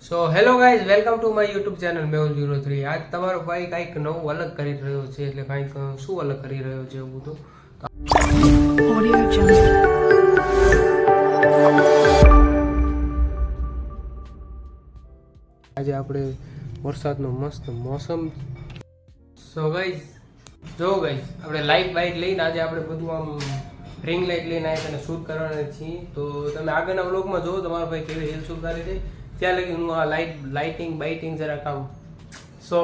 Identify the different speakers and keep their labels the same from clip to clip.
Speaker 1: So hello guys, welcome to my YouTube channel મેહુલ03। આજ તમારો ભાઈ કંઈક નવું અલગ કરી રહ્યો છે, એટલે કંઈક શું અલગ કરી રહ્યો છે એવું બધું આજે આપણે વરસાદનો મસ્ત મોસમ। સો ગાઈઝ આપણે લાઇટ બાઇક લઈને આજે આપણે બધું આમ રિંગ લાઇટ લઈને આવ્યા અને શૂટ કરવાના છીએ। તો તમે આગળના વ્લોગમાં જોવો તમારો ભાઈ કેવી રીલ શૂટ કરે છે। ત્યાં લગી હું આ લાઇટિંગ બાઇટિંગ જરાક આમ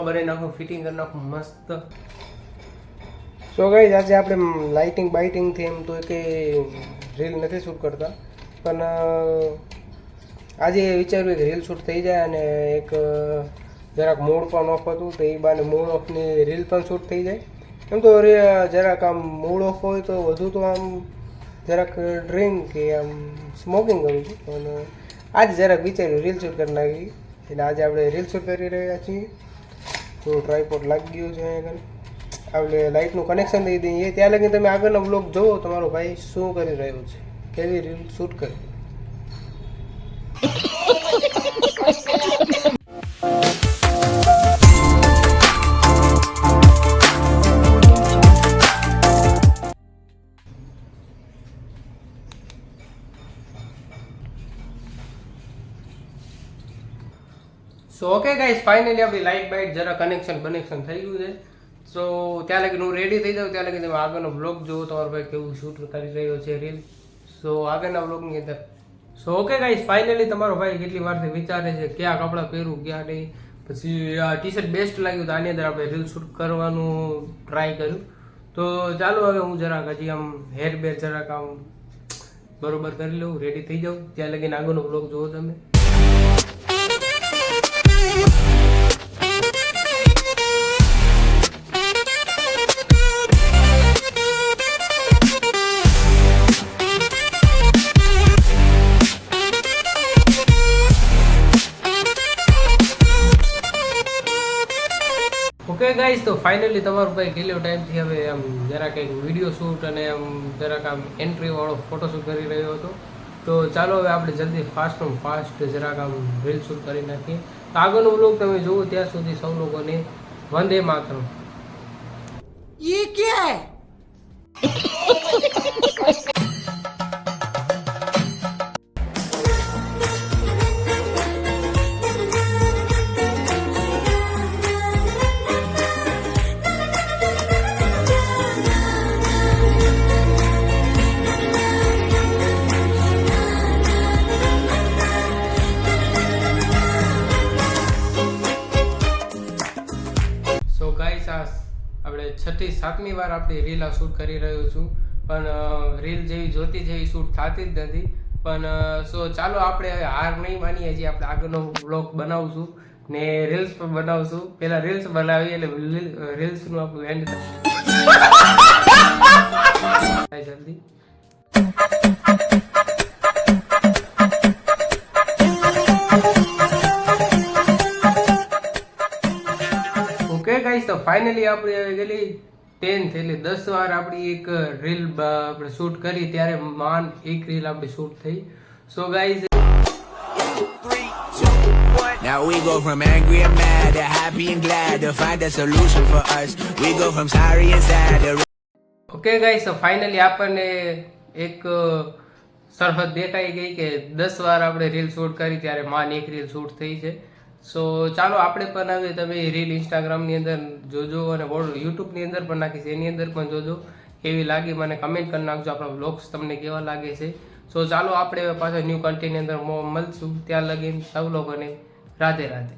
Speaker 1: બનાવી નાખું, ફિટિંગ કરી નાખું મસ્ત। સો ગાઈઝ આજે આપણે લાઇટિંગ બાઇટિંગથી એમ તો કે રીલ નથી શૂટ કરતા, પણ આજે વિચાર્યું કે રીલ શૂટ થઈ જાય અને એક જરાક મૂડ પણ ઓફ હતું, તો એ બાને મૂડ ઓફની રીલ પણ શૂટ થઈ જાય। એમ તો જરાક આમ મૂડ ઓફ હોય તો વધુ તો આમ જરાક ડ્રિંક કે આમ સ્મોકિંગ કરું છું, પણ આજે જરાક વિચાર્યું રીલ શૂટ કરી નાખી, એટલે આજે આપણે રીલ શૂટ કરી રહ્યા છીએ। તો ટ્રાયપોડ લાગી ગયું છે અહીંયા આપણે લાઇટનું કનેક્શન દઈ દઈએ। ત્યાં લગી તમે આગળનો બ્લોગ જોવો તમારો ભાઈ શું કરી રહ્યો છે, કેવી રીલ શૂટ કરી। સો ઓકે ગાઈઝ, ફાઇનલી આપણી લાઇટ બાઇટ જરા કનેક્શન બનેક્શન થઈ ગયું છે। સો ત્યાં લગી હું રેડી થઈ જાઉં, ત્યાં લગી તમે આગળનો બ્લોગ જુઓ તમારો ભાઈ કેવું શૂટ કરી રહ્યો છે રીલ। સો આગળના બ્લોગની અંદર સો ઓકે ગાઈઝ, ફાઇનલી તમારો ભાઈ કેટલી વારથી વિચારે છે ક્યાં કપડાં પહેરું ક્યાં નહીં, પછી આ ટી શર્ટ બેસ્ટ લાગ્યું તો આની અંદર આપણે રીલ શૂટ કરવાનું ટ્રાય કર્યું। તો ચાલો હવે હું જરાક હજી આમ હેર બેર જરાક આમ બરોબર કરી લઉં, રેડી થઈ જાઉં, ત્યાં લગીને આગળનો બ્લોગ જુઓ તમે। ઓકે ગાઈઝ, તો ફાઇનલી તમારો ભાઈ કેટલો ટાઈમથી હવે આમ જરાક એક વિડીયો શૂટ અને આમ જરાક આમ એન્ટ્રીવાળો ફોટોશૂટ કરી રહ્યો હતો। તો ચાલો હવે આપણે જલ્દી ફાસ્ટ જરાક આમ રીલ શૂટ કરી નાખીએ। તો આગળનો વ્લોગ તમે જુઓ, ત્યાં સુધી સૌ લોકોને વંદે માતરમ।
Speaker 2: ये क्या है?
Speaker 1: સો ગાઈસ, આપણે 6થી 7મી વાર આપણી રીલ આ શૂટ કરી રહ્યો છું, પણ રીલ જેવી જોતી જેવી શૂટ થતી જ નથી। પણ સો ચાલો આપણે હવે હાર નહીં માનીએ, હજી આપણે આગળનો બ્લોગ બનાવશું ને રીલ્સ પણ બનાવશું। પહેલા રીલ્સ બનાવીએ એટલે રીલ્સનું આપણું એન્ડ થાય જલ્દી। ઓકે ગાઈસ, તો ફાઇનલી આપણી હવે ગયેલી 10th એટલે 10 વાર આપણી એક રીલ આપણે શૂટ કરી, ત્યારે માન એક રીલ આપણી શૂટ થઈ। So guys,
Speaker 3: now we go from angry and mad to happy and glad to find a solution for us. We go from sorry and sad to
Speaker 1: okay guys, તો finally આપણને એક સરહદ દેખાઈ ગઈ કે 10 વાર આપણે રીલ શૂટ કરી ત્યારે માન એક રીલ શૂટ થઈ છે। સો ચાલો આપણે પણ હવે તમે રીલ ઇન્સ્ટાગ્રામની અંદર જોજો અને યુટ્યુબની અંદર પણ નાખીશ, એની અંદર પણ જોજો કેવી લાગી, મને કમેન્ટ કરી નાખજો આપણા વ્લોગ્સ તમને કેવા લાગે છે। સો ચાલો આપણે હવે પાછા ન્યૂ કન્ટેન્ટની અંદર મળશું, ત્યાં લગીને સૌ લોકોને રાધે રાધે।